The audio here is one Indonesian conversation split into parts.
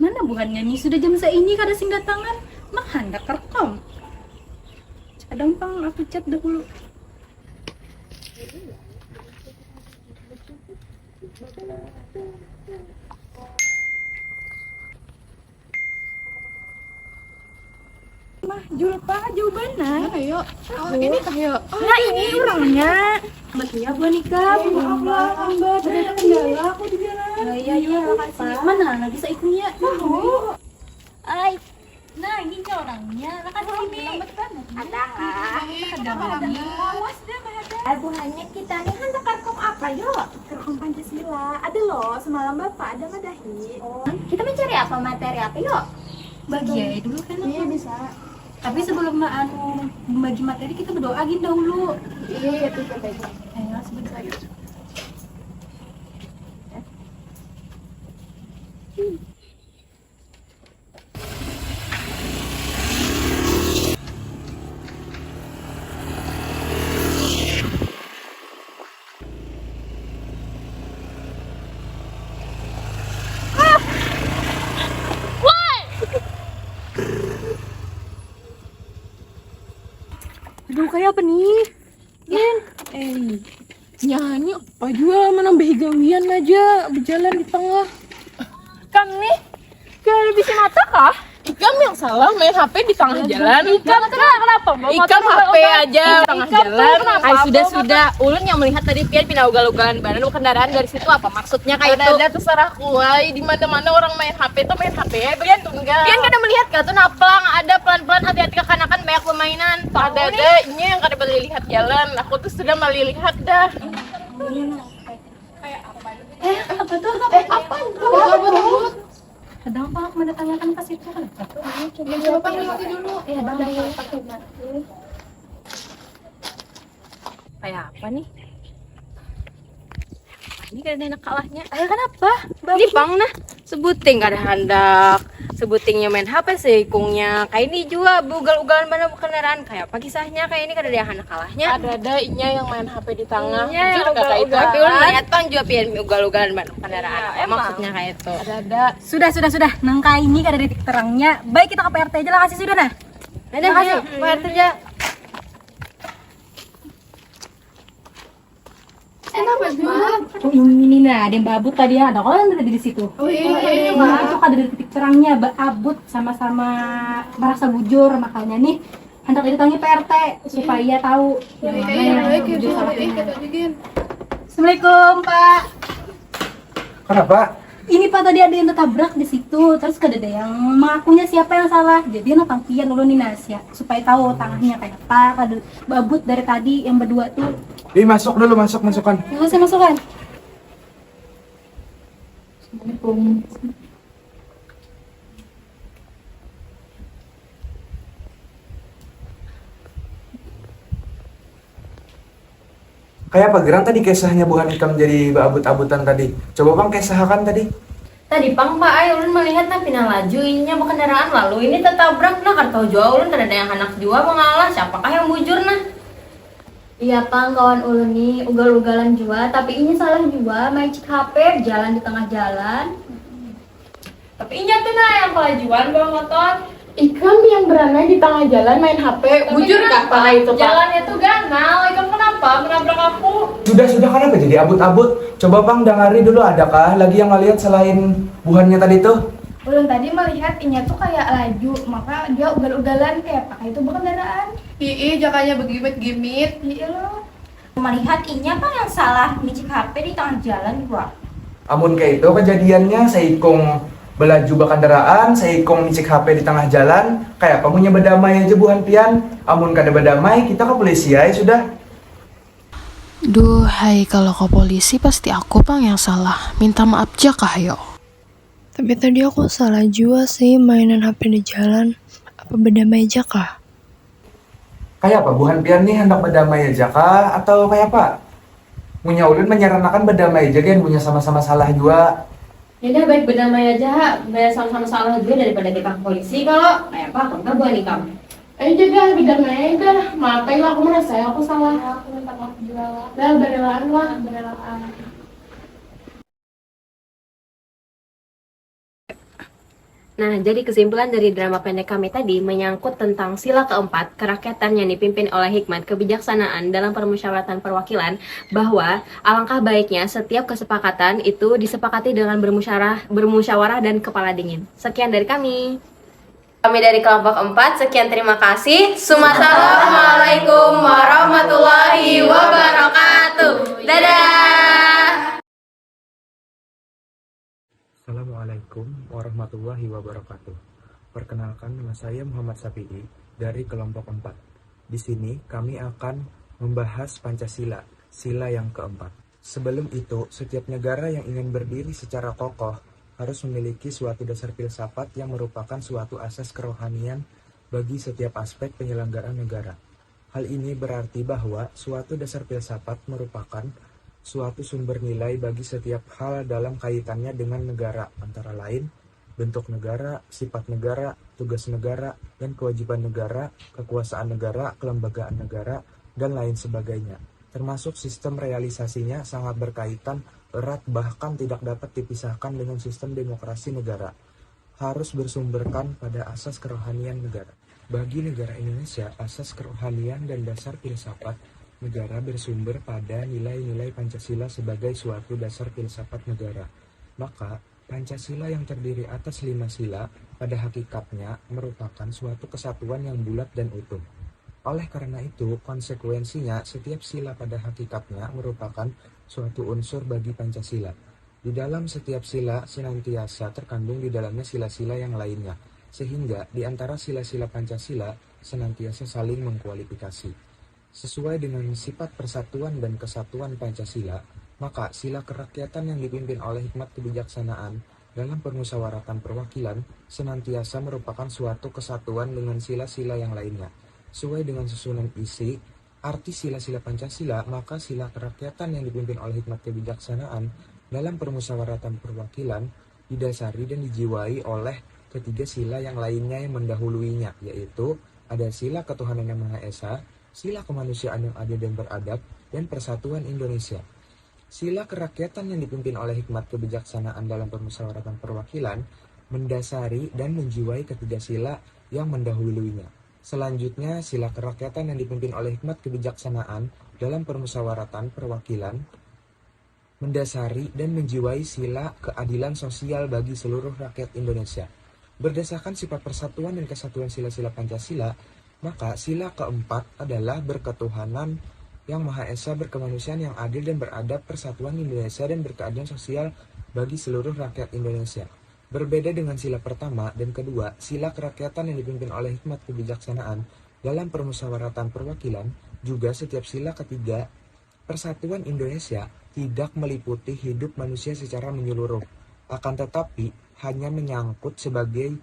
Mana bukannya nih sudah jam seini kada sing datangan. Mak hendak rekam. Cadang pang aku chat dahulu. Mah, Julpa jawabannya. Ayo, ini kayak Nah, ini orangnya. Betul ya, Bu Nika. Bu Allah, hamba. Ada kendala aku di jalan. Iya, iya, makasih. Mana lagi seikunya? Ay. Nah, ini dia orangnya. Lakan sini. Ada kah? Awas dah, ada. Buhannya kita nih kan karkong apa yuk? Karkong Pancasila. Ada loh, semalam Bapak ada madahi. Oh, kita mencari apa materi apa yuk? Bagi ya dulu kan. Iya bisa. Tapi sebelum membagi materi kita berdoain dahulu. Iya, itu katanya. Ayo sebentar. Aduh, kayak apa nih? Gin, Nyanyi apa juga menambah gawian aja berjalan di tengah. kamu nih kayak bisa mata kah? Ikam yang salah main HP di tengah jalan. Ikam kenapa? Ikam HP aja di tengah jalan. Ay, Sudah. Ulun yang melihat tadi pian pindah ugal-ugalan badan kendaraan dari situ apa maksudnya kayak itu? Ada terserah kuai di mana-mana orang main HP tuh main HP. Pian tunggal. Pian kada melihat ka tuh naplang ada pelan-pelan hati-hati kekanakan banyak permainan. Ada ini yang kada boleh lihat jalan. Aku tuh sudah melihat dah. Apa tuh? Apa itu? Kadang pak mendatangkan ke situ kan? Coba panggil lagi dulu. Kayak apa nih? Ini kan enak kalahnya. Ayo kenapa? Ini pang nah sebuting kada handak sebutingnya main HP seikungnya kayak ini juga ugal-ugalan mana kendaraan kayak apa kisahnya kayak ini kada ada yang handak kalahnya ada inya yang main HP di tengah Iya, jujur kayak itu tapi ulun lihat pang juga pian ugal-ugalan mana kendaraan Iya, apa emang. maksudnya kayak itu ada Sudah. Nangka ini kada ada titik terangnya. Baik kita ke PRT aja lah kasih sudah nah. ada Makasih. bayar kerja Oh ini nah ada yang babut tadi ada orang tadi di situ. oh iya Itu kada ada titik terangnya, babut sama-sama merasa bujur makanya nih hendak didatangi PRT supaya tahu yang mana yang bujur sama yang mana. Assalamualaikum Pak. Kenapa? Ini Pak tadi ada yang tertabrak di situ, terus kada ada yang mengakunya siapa yang salah. Jadi nang pian dulu nih Nasya supaya tahu tangannya kayak apa, kada babut dari tadi yang berdua tuh. Masuk dulu, masukkan. Nggak usah masukkan. Assalamualaikum. Kayak apa Gerang tadi kisahnya bukan ikam jadi abut-abutan tadi. Coba bang kisahkan tadi. Tadi pang Pak Ay ulun melihat nah pindah laju ininya kendaraan lalu ini tertabrak nah kartau jua ulun kada ada yang anak jua mengalah siapakah yang bujur nah. Iya pang kawan ulun nih ugal-ugalan jua tapi ini salah jua main cek HP jalan di tengah jalan. tapi inya tuh nah yang kelajuan bawa motor Ikam yang beranai di tengah jalan main HP bujur kah para itu Pak? Jalannya tuh ganal, Ikam kenapa menabrak aku? Sudah kenapa jadi abut-abut? Coba bang dengari dulu adakah lagi yang ngeliat selain buhannya tadi tuh? Ulun tadi melihat inya tuh kayak laju, maka dia ugal-ugalan kayak pakai itu berkendaraan. Ii, jakanya begimit-gimit. Iya loh. Melihat inya pang yang salah ngicik HP di tengah jalan gua. Amun kayak itu kejadiannya seikung belaju kendaraan, seikung ngicik HP di tengah jalan. Kayak apa punya berdamai aja buhan pian. Amun kada berdamai kita ke polisi ya sudah. Duh, hai kalau ke polisi pasti aku pang yang salah. Minta maaf aja kah yo? Tapi tadi aku salah juga sih mainan HP di jalan. Apa berdamai aja kah? Kayak apa buhan pian nih hendak berdamai aja kah atau kayak apa? Punya ulun menyarankan berdamai aja kan punya sama-sama salah juga. Ya udah baik berdamai aja, biar sama-sama salah juga daripada kita ke polisi kalau kayak apa kan buat nikah. Ayo jaga berdamai aja. Maafin lah aku merasa aku salah. Aku minta maaf juga lah. Dah berelaan lah. Nah, jadi kesimpulan dari drama pendek kami tadi menyangkut tentang sila keempat, kerakyatan yang dipimpin oleh hikmat kebijaksanaan dalam permusyawaratan perwakilan, bahwa alangkah baiknya setiap kesepakatan itu disepakati dengan bermusyawarah dan kepala dingin. Sekian dari kami. Kami dari kelompok 4, sekian terima kasih. Assalamualaikum warahmatullahi wabarakatuh. Dadah! Assalamualaikum warahmatullahi wabarakatuh. Perkenalkan, nama saya Muhammad Safi'i dari kelompok 4. Di sini kami akan membahas Pancasila, sila yang keempat. Sebelum itu, setiap negara yang ingin berdiri secara kokoh harus memiliki suatu dasar filsafat yang merupakan suatu asas kerohanian bagi setiap aspek penyelenggaraan negara. Hal ini berarti bahwa suatu dasar filsafat merupakan suatu sumber nilai bagi setiap hal dalam kaitannya dengan negara, antara lain bentuk negara, sifat negara, tugas negara, dan kewajiban negara, kekuasaan negara, kelembagaan negara, dan lain sebagainya. Termasuk sistem realisasinya sangat berkaitan erat, bahkan tidak dapat dipisahkan dengan sistem demokrasi negara. Harus bersumberkan pada asas kerohanian negara. Bagi negara Indonesia, asas kerohanian dan dasar filsafat negara bersumber pada nilai-nilai Pancasila sebagai suatu dasar filsafat negara. Maka, Pancasila yang terdiri atas 5 sila pada hakikatnya merupakan suatu kesatuan yang bulat dan utuh. Oleh karena itu, konsekuensinya setiap sila pada hakikatnya merupakan suatu unsur bagi Pancasila. Di dalam setiap sila senantiasa terkandung di dalamnya sila-sila yang lainnya, sehingga di antara sila-sila Pancasila senantiasa saling mengkualifikasi. Sesuai dengan sifat persatuan dan kesatuan Pancasila, maka sila kerakyatan yang dipimpin oleh hikmat kebijaksanaan dalam permusyawaratan perwakilan senantiasa merupakan suatu kesatuan dengan sila-sila yang lainnya. Sesuai dengan susunan isi, arti sila-sila Pancasila, maka sila kerakyatan yang dipimpin oleh hikmat kebijaksanaan dalam permusyawaratan perwakilan didasari dan dijiwai oleh ketiga sila yang lainnya yang mendahuluinya, yaitu ada sila ketuhanan yang Maha Esa, sila kemanusiaan yang adil dan beradab, dan persatuan Indonesia. Sila kerakyatan yang dipimpin oleh hikmat kebijaksanaan dalam permusyawaratan perwakilan mendasari dan menjiwai ketiga sila yang mendahuluinya. Selanjutnya, sila kerakyatan yang dipimpin oleh hikmat kebijaksanaan dalam permusyawaratan perwakilan mendasari dan menjiwai sila keadilan sosial bagi seluruh rakyat Indonesia. Berdasarkan sifat persatuan dan kesatuan sila-sila Pancasila, maka sila keempat adalah berketuhanan yang Maha Esa, berkemanusiaan yang adil dan beradab, persatuan Indonesia, dan berkeadilan sosial bagi seluruh rakyat Indonesia. Berbeda dengan sila pertama dan kedua, sila kerakyatan yang dipimpin oleh hikmat kebijaksanaan dalam permusyawaratan perwakilan, juga setiap sila ketiga, persatuan Indonesia tidak meliputi hidup manusia secara menyeluruh, akan tetapi hanya menyangkut sebagian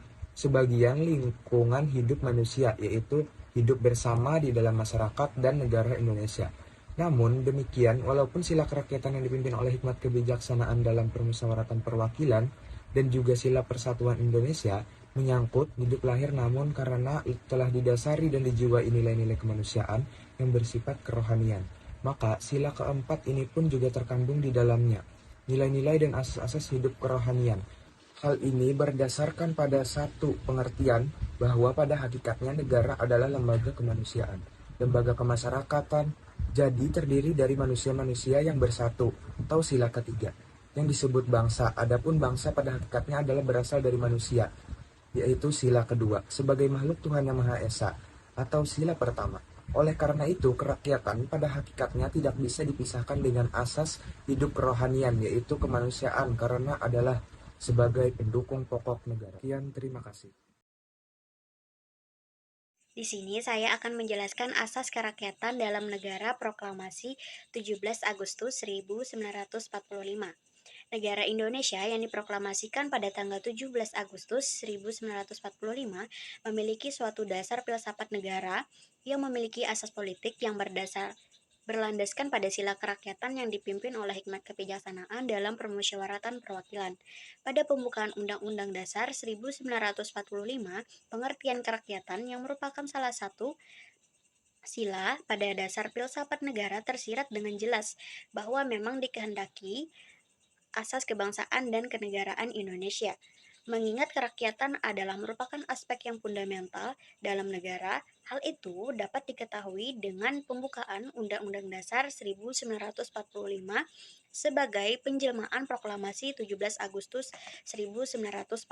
lingkungan hidup manusia, yaitu hidup bersama di dalam masyarakat dan negara Indonesia. Namun demikian, walaupun sila kerakyatan yang dipimpin oleh hikmat kebijaksanaan dalam permusyawaratan perwakilan dan juga sila persatuan Indonesia menyangkut hidup lahir, namun karena telah didasari dan dijiwai nilai-nilai kemanusiaan yang bersifat kerohanian, maka sila keempat ini pun juga terkandung di dalamnya nilai-nilai dan asas-asas hidup kerohanian. Hal ini berdasarkan pada satu pengertian bahwa pada hakikatnya negara adalah lembaga kemanusiaan, lembaga kemasyarakatan, jadi terdiri dari manusia-manusia yang bersatu, atau sila ketiga, yang disebut bangsa. Adapun bangsa pada hakikatnya adalah berasal dari manusia, yaitu sila kedua, sebagai makhluk Tuhan Yang Maha Esa, atau sila pertama. Oleh karena itu, kerakyatan pada hakikatnya tidak bisa dipisahkan dengan asas hidup kerohanian, yaitu kemanusiaan, karena adalah sebagai pendukung pokok negara. Sekian, terima kasih. Di sini saya akan menjelaskan asas kerakyatan dalam negara proklamasi 17 Agustus 1945. Negara Indonesia yang diproklamasikan pada tanggal 17 Agustus 1945 memiliki suatu dasar filsafat negara yang memiliki asas politik yang berlandaskan pada sila kerakyatan yang dipimpin oleh hikmat kebijaksanaan dalam permusyawaratan perwakilan. Pada pembukaan Undang-Undang Dasar 1945, pengertian kerakyatan yang merupakan salah satu sila pada dasar filsafat negara tersirat dengan jelas bahwa memang dikehendaki asas kebangsaan dan kenegaraan Indonesia. Mengingat kerakyatan adalah merupakan aspek yang fundamental dalam negara, hal itu dapat diketahui dengan pembukaan Undang-Undang Dasar 1945 sebagai penjelmaan Proklamasi 17 Agustus 1945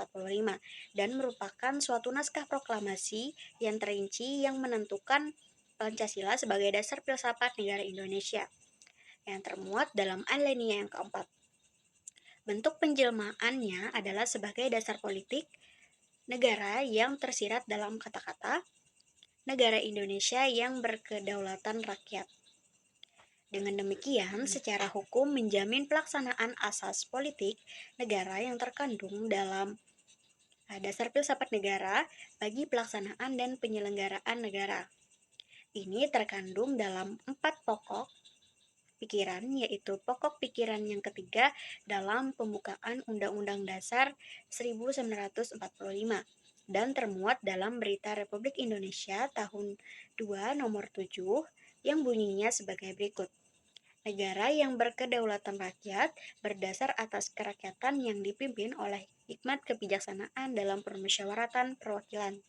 dan merupakan suatu naskah proklamasi yang terinci yang menentukan Pancasila sebagai dasar filsafat negara Indonesia yang termuat dalam alinea yang keempat. Bentuk penjelmaannya adalah sebagai dasar politik negara yang tersirat dalam kata-kata negara Indonesia yang berkedaulatan rakyat. Dengan demikian, secara hukum menjamin pelaksanaan asas politik negara yang terkandung dalam dasar filsafat negara bagi pelaksanaan dan penyelenggaraan negara. Ini terkandung dalam 4 pokok pikiran, yaitu pokok pikiran yang ketiga dalam pembukaan Undang-Undang Dasar 1945 dan termuat dalam Berita Republik Indonesia tahun 2 nomor 7 yang bunyinya sebagai berikut. Negara yang berkedaulatan rakyat berdasar atas kerakyatan yang dipimpin oleh hikmat kebijaksanaan dalam permusyawaratan perwakilan.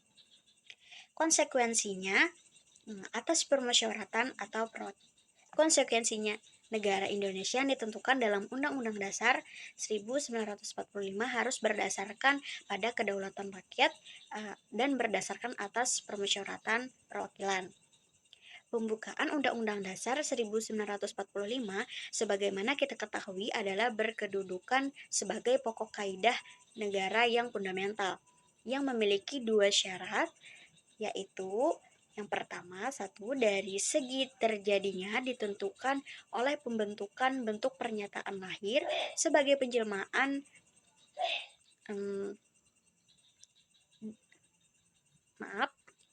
Konsekuensinya, atas permusyawaratan atau konsekuensinya, negara Indonesia yang ditentukan dalam Undang-Undang Dasar 1945 harus berdasarkan pada kedaulatan rakyat dan berdasarkan atas permusyawaratan perwakilan. Pembukaan Undang-Undang Dasar 1945 sebagaimana kita ketahui adalah berkedudukan sebagai pokok kaidah negara yang fundamental yang memiliki 2 syarat, yaitu yang pertama, satu, dari segi terjadinya ditentukan oleh pembentukan bentuk pernyataan lahir sebagai penjelmaan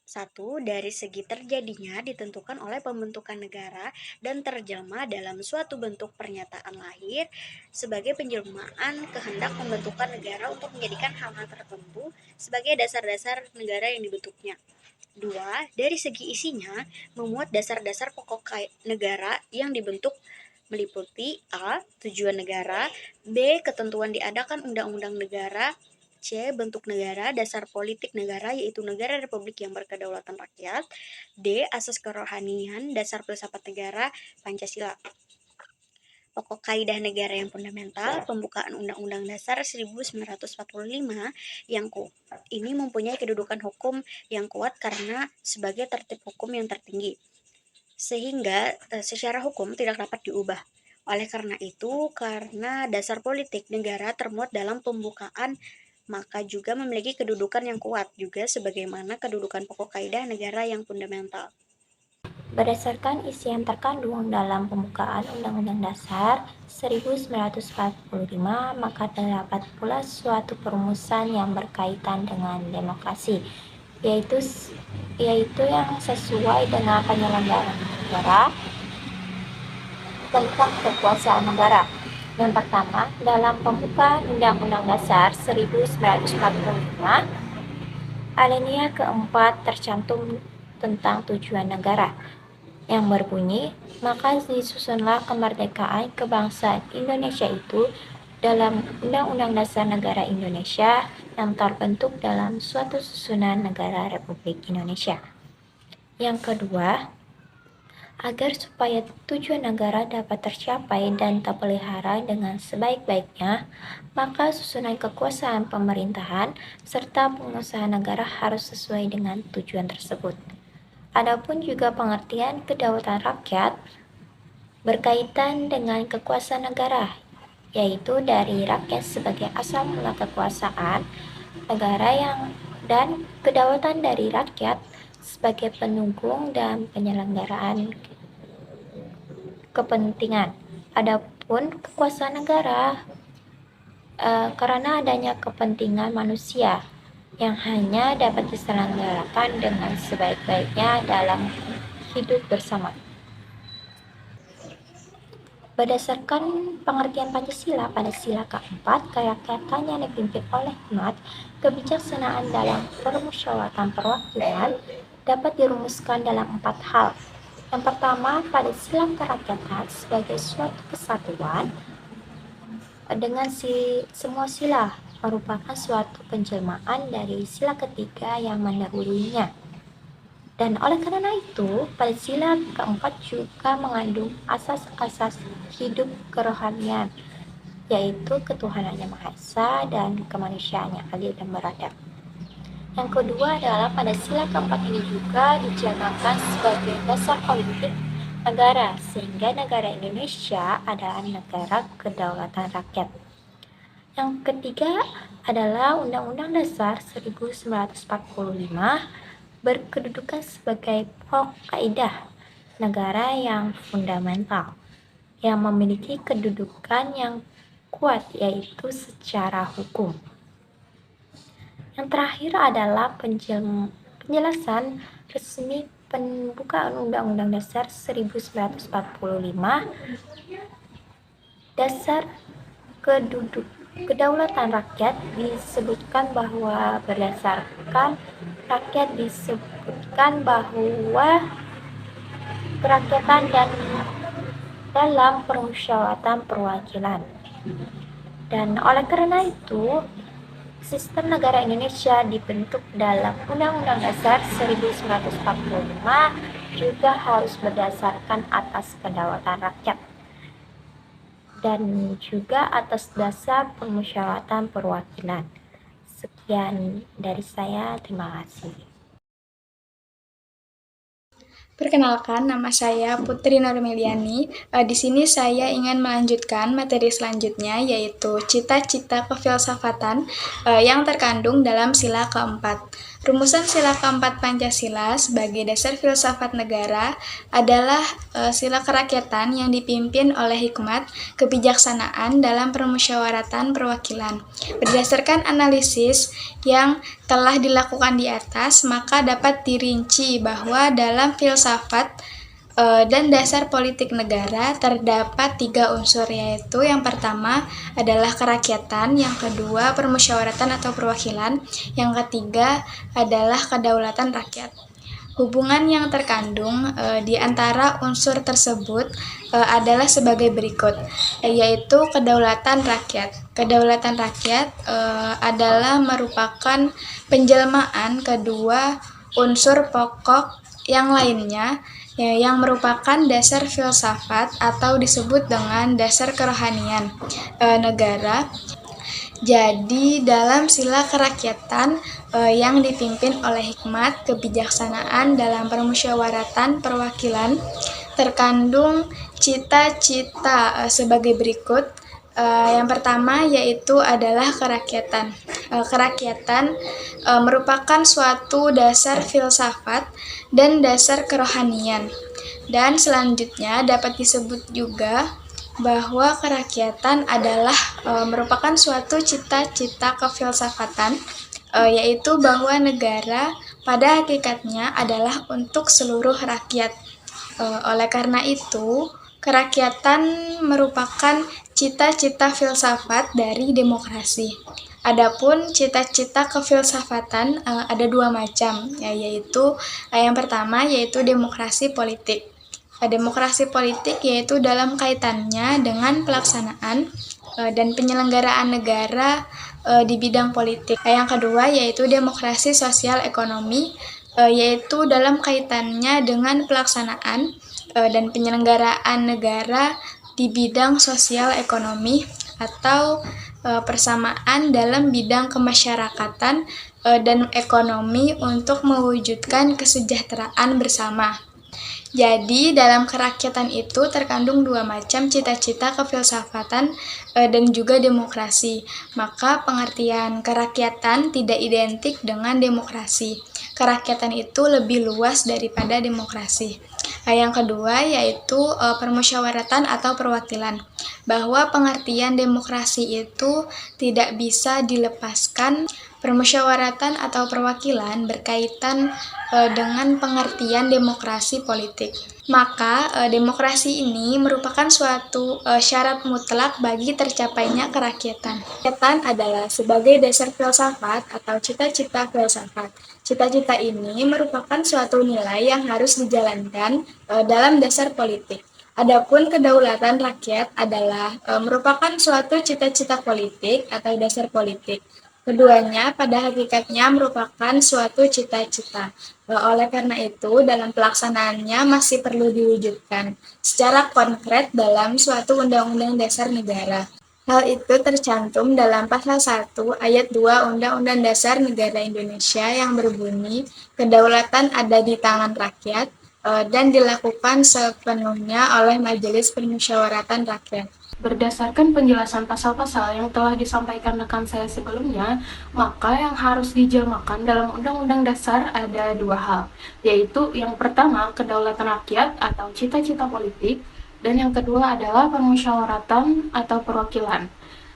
satu, dari segi terjadinya ditentukan oleh pembentukan negara dan terjemah dalam suatu bentuk pernyataan lahir sebagai penjelmaan kehendak pembentukan negara untuk menjadikan hal-hal tertentu sebagai dasar-dasar negara yang dibentuknya. 2. Dari segi isinya, memuat dasar-dasar pokok negara yang dibentuk meliputi A. Tujuan negara, B. Ketentuan diadakan undang-undang negara, C. Bentuk negara, dasar politik negara yaitu negara republik yang berkedaulatan rakyat, D. Asas kerohanian, dasar filsafat negara, Pancasila. Pokok kaidah negara yang fundamental, pembukaan Undang-Undang Dasar 1945 yang ini mempunyai kedudukan hukum yang kuat karena sebagai tertib hukum yang tertinggi, sehingga secara hukum tidak dapat diubah. Oleh karena itu, karena dasar politik negara termuat dalam pembukaan, maka juga memiliki kedudukan yang kuat juga sebagaimana kedudukan pokok kaidah negara yang fundamental. Berdasarkan isi yang terkandung dalam pembukaan Undang-Undang Dasar 1945, maka terdapat pula suatu perumusan yang berkaitan dengan demokrasi, yaitu yang sesuai dengan penyelenggaraan negara tentang kekuasaan negara. Yang pertama, dalam pembukaan Undang-Undang Dasar 1945, alinea keempat tercantum tentang tujuan negara, yang berbunyi, maka disusunlah kemerdekaan kebangsaan Indonesia itu dalam Undang-Undang Dasar Negara Indonesia yang terbentuk dalam suatu susunan negara Republik Indonesia. Yang kedua, agar supaya tujuan negara dapat tercapai dan terpelihara dengan sebaik-baiknya, maka susunan kekuasaan pemerintahan serta pengusaha negara harus sesuai dengan tujuan tersebut. Adapun juga pengertian kedaulatan rakyat berkaitan dengan kekuasaan negara, yaitu dari rakyat sebagai asal mula kekuasaan negara dan kedaulatan dari rakyat sebagai penunggung dan penyelenggaraan kepentingan. Adapun kekuasaan negara karena adanya kepentingan manusia yang hanya dapat diselenggarakan dengan sebaik-baiknya dalam hidup bersama. Berdasarkan pengertian Pancasila pada sila keempat, kerakyatan yang dipimpin oleh hikmat kebijaksanaan dalam permusyawaratan perwakilan dapat dirumuskan dalam 4 hal. Yang pertama, pada sila kerakyatan sebagai suatu kesatuan dengan semua sila merupakan suatu penjelmaan dari sila ketiga yang mendahulunya. Dan oleh karena itu, pada sila keempat juga mengandung asas-asas hidup kerohanian, yaitu ketuhanan yang Maha Esa dan kemanusiaan yang adil dan beradab. Yang kedua adalah pada sila keempat ini juga dicanangkan sebagai dasar politik negara, sehingga negara Indonesia adalah negara kedaulatan rakyat. Yang ketiga adalah Undang-Undang Dasar 1945 berkedudukan sebagai pokok kaidah negara yang fundamental, yang memiliki kedudukan yang kuat yaitu secara hukum. Yang terakhir adalah penjelasan resmi pembukaan Undang-Undang Dasar 1945. Dasar kedaulatan rakyat disebutkan bahwa kerakyatan dan dalam permusyawaratan perwakilan. Dan oleh karena itu, sistem negara Indonesia dibentuk dalam Undang-Undang Dasar 1945 juga harus berdasarkan atas kedaulatan rakyat dan juga atas dasar permusyawaratan perwakilan. Sekian dari saya, terima kasih. Perkenalkan, nama saya Putri Nurmeliani. Di sini saya ingin melanjutkan materi selanjutnya, yaitu cita-cita kefilsafatan yang terkandung dalam sila keempat. Rumusan sila keempat Pancasila sebagai dasar filsafat negara adalah sila kerakyatan yang dipimpin oleh hikmat, kebijaksanaan dalam permusyawaratan perwakilan. Berdasarkan analisis yang telah dilakukan di atas, maka dapat dirinci bahwa dalam filsafat dan dasar politik negara terdapat 3 unsur, yaitu yang pertama adalah kerakyatan, yang kedua permusyawaratan atau perwakilan, yang ketiga adalah kedaulatan rakyat. Hubungan yang terkandung di antara unsur tersebut adalah sebagai berikut, yaitu kedaulatan rakyat. Kedaulatan rakyat adalah merupakan penjelmaan kedua unsur pokok yang lainnya, yang merupakan dasar filsafat atau disebut dengan dasar kerohanian negara. Jadi dalam sila kerakyatan yang dipimpin oleh hikmat, kebijaksanaan dalam permusyawaratan perwakilan terkandung cita-cita sebagai berikut. Yang pertama yaitu adalah kerakyatan. Kerakyatan merupakan suatu dasar filsafat dan dasar kerohanian. Dan selanjutnya dapat disebut juga bahwa kerakyatan adalah merupakan suatu cita-cita kefilsafatan, yaitu bahwa negara pada hakikatnya adalah untuk seluruh rakyat. Oleh karena itu, kerakyatan merupakan cita-cita filsafat dari demokrasi. Adapun cita-cita kefilsafatan ada 2 macam, yaitu yang pertama yaitu demokrasi politik. Demokrasi politik yaitu dalam kaitannya dengan pelaksanaan dan penyelenggaraan negara di bidang politik. Yang kedua yaitu demokrasi sosial ekonomi, yaitu dalam kaitannya dengan pelaksanaan dan penyelenggaraan negara di bidang sosial ekonomi atau persamaan dalam bidang kemasyarakatan dan ekonomi untuk mewujudkan kesejahteraan bersama. Jadi dalam kerakyatan itu terkandung 2 macam cita-cita kefilsafatan dan juga demokrasi. Maka pengertian kerakyatan tidak identik dengan demokrasi. Kerakyatan itu lebih luas daripada demokrasi. Yang kedua yaitu permusyawaratan atau perwakilan. Bahwa pengertian demokrasi itu tidak bisa dilepaskan. Permusyawaratan atau perwakilan berkaitan dengan pengertian demokrasi politik. Maka demokrasi ini merupakan suatu syarat mutlak bagi tercapainya kerakyatan. Kerakyatan adalah sebagai dasar filsafat atau cita-cita filsafat. Cita-cita ini merupakan suatu nilai yang harus dijalankan dalam dasar politik. Adapun kedaulatan rakyat adalah merupakan suatu cita-cita politik atau dasar politik. Keduanya pada hakikatnya merupakan suatu cita-cita. Oleh karena itu, dalam pelaksanaannya masih perlu diwujudkan secara konkret dalam suatu undang-undang dasar negara. Hal itu tercantum dalam pasal 1 ayat 2 Undang-Undang Dasar Negara Indonesia yang berbunyi, kedaulatan ada di tangan rakyat, dan dilakukan sepenuhnya oleh Majelis Permusyawaratan Rakyat. Berdasarkan penjelasan pasal-pasal yang telah disampaikan rekan saya sebelumnya, maka yang harus dijelmakan dalam Undang-Undang Dasar ada dua hal, yaitu yang pertama kedaulatan rakyat atau cita-cita politik, dan yang kedua adalah permusyawaratan atau perwakilan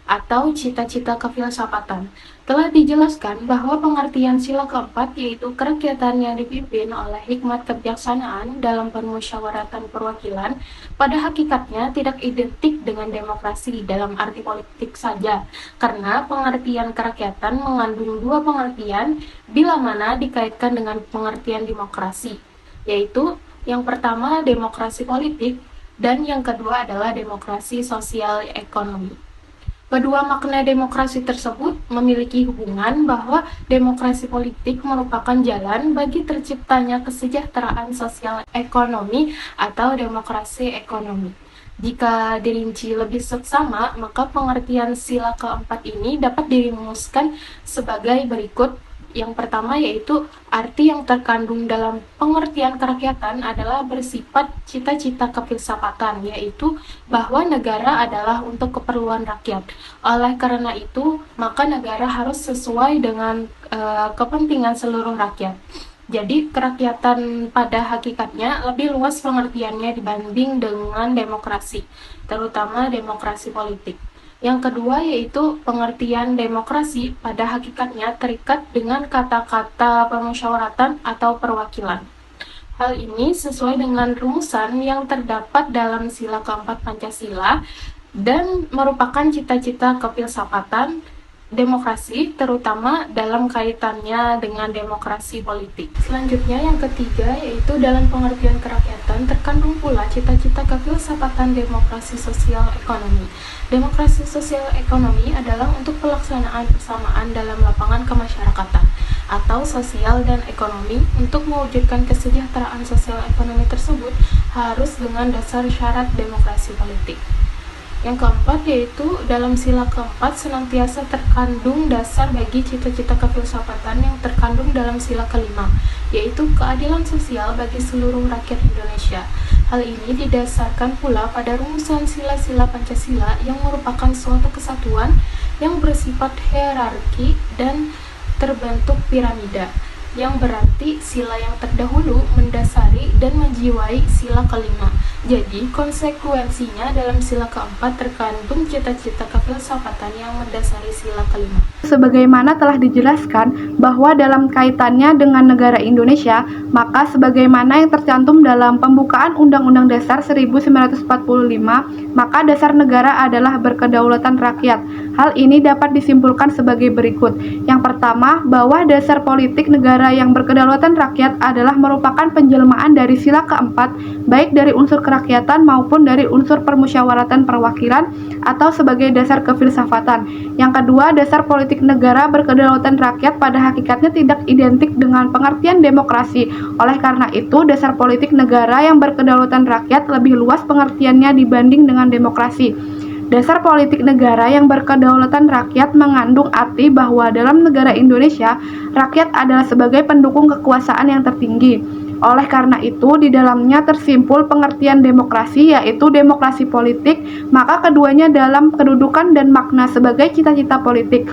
atau cita-cita kefilsafatan. Telah dijelaskan bahwa pengertian sila keempat yaitu kerakyatan yang dipimpin oleh hikmat kebijaksanaan dalam permusyawaratan perwakilan pada hakikatnya tidak identik dengan demokrasi dalam arti politik saja, karena pengertian kerakyatan mengandung dua pengertian bila mana dikaitkan dengan pengertian demokrasi, yaitu yang pertama demokrasi politik dan yang kedua adalah demokrasi sosial ekonomi. Kedua makna demokrasi tersebut memiliki hubungan bahwa demokrasi politik merupakan jalan bagi terciptanya kesejahteraan sosial ekonomi atau demokrasi ekonomi. Jika dirinci lebih seksama, maka pengertian sila keempat ini dapat dirumuskan sebagai berikut. Yang pertama yaitu arti yang terkandung dalam pengertian kerakyatan adalah bersifat cita-cita kefilsafatan, yaitu bahwa negara adalah untuk keperluan rakyat. Oleh karena itu, maka negara harus sesuai dengan kepentingan seluruh rakyat. Jadi, kerakyatan pada hakikatnya lebih luas pengertiannya dibanding dengan demokrasi, terutama demokrasi politik. Yang kedua yaitu pengertian demokrasi pada hakikatnya terikat dengan kata-kata permusyawaratan atau perwakilan. Hal ini sesuai dengan rumusan yang terdapat dalam sila keempat Pancasila dan merupakan cita-cita kefilsafatan demokrasi, terutama dalam kaitannya dengan demokrasi politik. Selanjutnya yang ketiga yaitu dalam pengertian kerakyatan terkandung pula cita-cita kefilsafatan demokrasi sosial ekonomi. Demokrasi sosial ekonomi adalah untuk pelaksanaan persamaan dalam lapangan kemasyarakatan atau sosial dan ekonomi. Untuk mewujudkan kesejahteraan sosial ekonomi tersebut harus dengan dasar syarat demokrasi politik. Yang keempat yaitu dalam sila keempat senantiasa terkandung dasar bagi cita-cita kefilsafatan yang terkandung dalam sila kelima, yaitu keadilan sosial bagi seluruh rakyat Indonesia. Hal ini didasarkan pula pada rumusan sila-sila Pancasila yang merupakan suatu kesatuan yang bersifat hierarki dan terbentuk piramida, yang berarti sila yang terdahulu mendasari dan menjiwai sila kelima. Jadi, konsekuensinya dalam sila keempat terkandung cita-cita kefilsafatan yang mendasari sila kelima. Sebagaimana telah dijelaskan bahwa dalam kaitannya dengan negara Indonesia, maka sebagaimana yang tercantum dalam pembukaan Undang-Undang Dasar 1945, maka dasar negara adalah berkedaulatan rakyat. Hal ini dapat disimpulkan sebagai berikut. Yang pertama, bahwa dasar politik negara yang berkedaulatan rakyat adalah merupakan penjelmaan dari sila keempat, baik dari unsur kerakyatan maupun dari unsur permusyawaratan perwakilan atau sebagai dasar kefilsafatan. Yang kedua, dasar politik negara berkedaulatan rakyat pada hakikatnya tidak identik dengan pengertian demokrasi. Oleh karena itu, dasar politik negara yang berkedaulatan rakyat lebih luas pengertiannya dibanding dengan demokrasi. Dasar politik negara yang berkedaulatan rakyat mengandung arti bahwa dalam negara Indonesia, rakyat adalah sebagai pendukung kekuasaan yang tertinggi. Oleh karena itu, di dalamnya tersimpul pengertian demokrasi, yaitu demokrasi politik, maka keduanya dalam kedudukan dan makna sebagai cita-cita politik.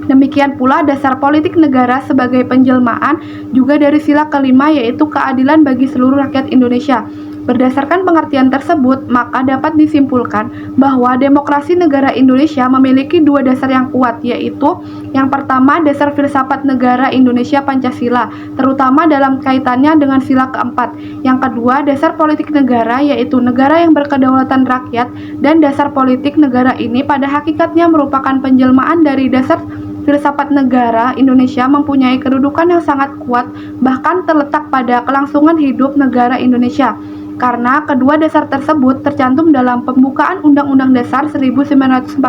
Demikian pula dasar politik negara sebagai penjelmaan juga dari sila kelima, yaitu keadilan bagi seluruh rakyat Indonesia. Berdasarkan pengertian tersebut, maka dapat disimpulkan bahwa demokrasi negara Indonesia memiliki dua dasar yang kuat, yaitu yang pertama dasar filsafat negara Indonesia Pancasila, terutama dalam kaitannya dengan sila keempat. Yang kedua, dasar politik negara, yaitu negara yang berkedaulatan rakyat, dan dasar politik negara ini pada hakikatnya merupakan penjelmaan dari dasar filsafat negara Indonesia mempunyai kedudukan yang sangat kuat, bahkan terletak pada kelangsungan hidup negara Indonesia. karena kedua dasar tersebut tercantum dalam pembukaan Undang-Undang Dasar 1945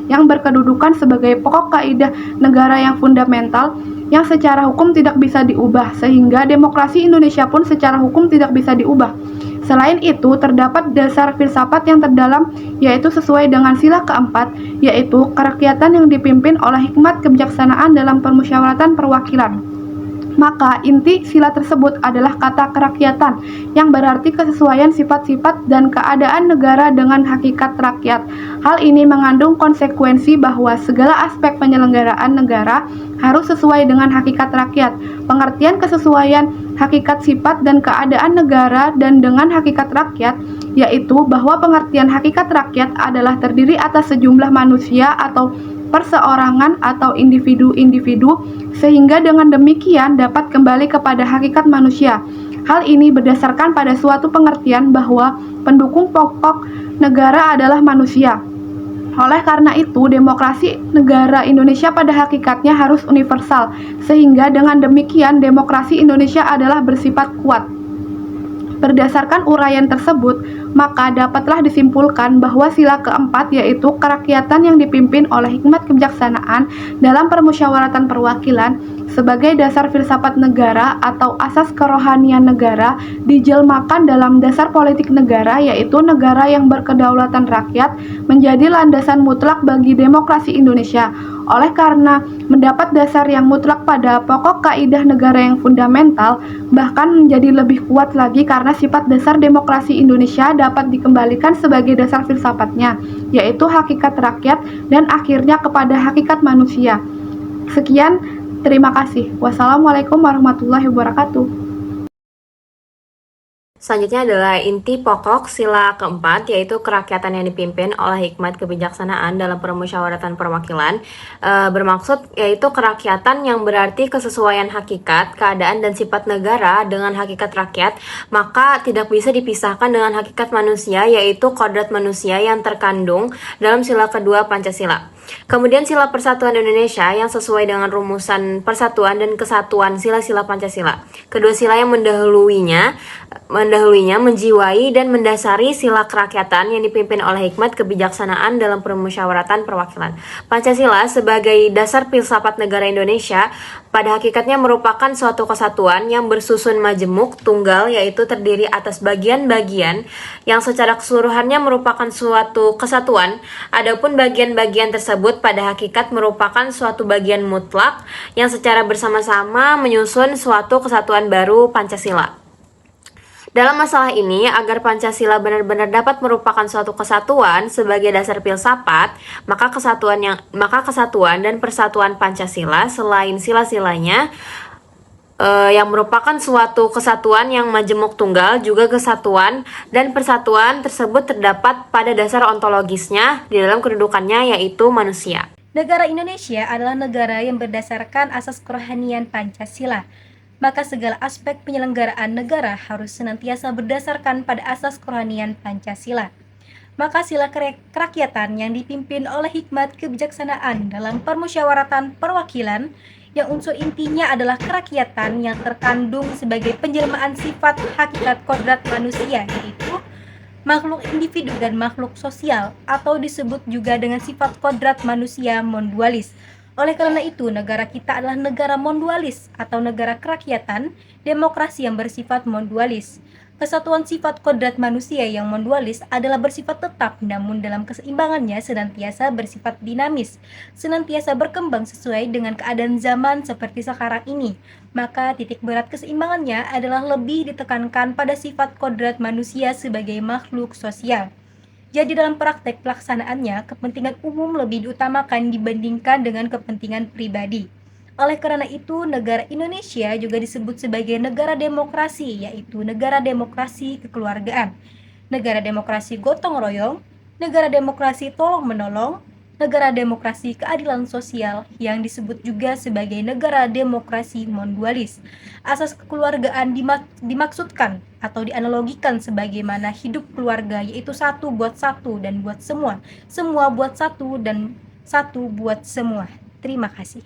yang berkedudukan sebagai pokok kaidah negara yang fundamental yang secara hukum tidak bisa diubah, sehingga demokrasi Indonesia pun secara hukum tidak bisa diubah. Selain itu, terdapat dasar filsafat yang terdalam, yaitu sesuai dengan sila keempat, yaitu kerakyatan yang dipimpin oleh hikmat kebijaksanaan dalam permusyawaratan perwakilan. Maka inti sila tersebut adalah kata kerakyatan, yang berarti kesesuaian sifat-sifat dan keadaan negara dengan hakikat rakyat. Hal ini mengandung konsekuensi bahwa segala aspek penyelenggaraan negara harus sesuai dengan hakikat rakyat. Pengertian kesesuaian hakikat sifat dan keadaan negara dan dengan hakikat rakyat, yaitu bahwa pengertian hakikat rakyat adalah terdiri atas sejumlah manusia atau perseorangan atau individu-individu, sehingga dengan demikian dapat kembali kepada hakikat manusia. Hal ini berdasarkan pada suatu pengertian bahwa pendukung pokok negara adalah manusia. Oleh karena itu, demokrasi negara Indonesia pada hakikatnya harus universal, sehingga dengan demikian demokrasi Indonesia adalah bersifat kuat. Berdasarkan uraian tersebut, maka dapatlah disimpulkan bahwa sila keempat, yaitu kerakyatan yang dipimpin oleh hikmat kebijaksanaan dalam permusyawaratan perwakilan, sebagai dasar filsafat negara atau asas kerohanian negara, dijelmakan dalam dasar politik negara, yaitu negara yang berkedaulatan rakyat, menjadi landasan mutlak bagi demokrasi Indonesia. Oleh karena mendapat dasar yang mutlak pada pokok kaidah negara yang fundamental, bahkan menjadi lebih kuat lagi karena sifat dasar demokrasi Indonesia dapat dikembalikan sebagai dasar filsafatnya, yaitu hakikat rakyat dan akhirnya kepada hakikat manusia. Sekian, terima kasih. Wassalamualaikum warahmatullahi wabarakatuh. Selanjutnya adalah inti pokok sila keempat, yaitu kerakyatan yang dipimpin oleh hikmat kebijaksanaan dalam permusyawaratan perwakilan. Bermaksud yaitu kerakyatan yang berarti kesesuaian hakikat, keadaan dan sifat negara dengan hakikat rakyat, maka tidak bisa dipisahkan dengan hakikat manusia, yaitu kodrat manusia yang terkandung dalam sila kedua Pancasila. Kemudian sila persatuan Indonesia yang sesuai dengan rumusan persatuan dan kesatuan sila-sila Pancasila. Kedua sila yang mendahuluinya menjiwai dan mendasari sila kerakyatan yang dipimpin oleh hikmat kebijaksanaan dalam permusyawaratan perwakilan. Pancasila sebagai dasar filsafat negara Indonesia pada hakikatnya merupakan suatu kesatuan yang bersusun majemuk tunggal, yaitu terdiri atas bagian-bagian yang secara keseluruhannya merupakan suatu kesatuan. Adapun bagian-bagian tersebut pada hakikat merupakan suatu bagian mutlak yang secara bersama-sama menyusun suatu kesatuan baru Pancasila. Dalam masalah ini, agar Pancasila benar-benar dapat merupakan suatu kesatuan sebagai dasar filsafat, maka kesatuan dan persatuan Pancasila selain sila-silanya yang merupakan suatu kesatuan yang majemuk tunggal, juga kesatuan dan persatuan tersebut terdapat pada dasar ontologisnya di dalam kedudukannya, yaitu manusia. Negara Indonesia adalah negara yang berdasarkan asas kerohanian Pancasila. Maka segala aspek penyelenggaraan negara harus senantiasa berdasarkan pada asas kerohanian Pancasila. Maka sila kerakyatan yang dipimpin oleh hikmat kebijaksanaan dalam permusyawaratan perwakilan, yang unsur intinya adalah kerakyatan yang terkandung sebagai penjelmaan sifat hakikat kodrat manusia, yaitu makhluk individu dan makhluk sosial, atau disebut juga dengan sifat kodrat manusia mondualis. Oleh karena itu, negara kita adalah negara mondualis atau negara kerakyatan, demokrasi yang bersifat mondualis. Kesatuan sifat kodrat manusia yang mondualis adalah bersifat tetap, namun dalam keseimbangannya senantiasa bersifat dinamis, senantiasa berkembang sesuai dengan keadaan zaman seperti sekarang ini. Maka titik berat keseimbangannya adalah lebih ditekankan pada sifat kodrat manusia sebagai makhluk sosial. Jadi dalam praktek pelaksanaannya, kepentingan umum lebih diutamakan dibandingkan dengan kepentingan pribadi. Oleh karena itu, negara Indonesia juga disebut sebagai negara demokrasi, yaitu negara demokrasi kekeluargaan, negara demokrasi gotong royong, negara demokrasi tolong-menolong, negara demokrasi keadilan sosial yang disebut juga sebagai negara demokrasi mondualis. Asas kekeluargaan dimaksudkan atau dianalogikan sebagaimana hidup keluarga, yaitu satu buat satu dan buat semua, semua buat satu dan satu buat semua. Terima kasih.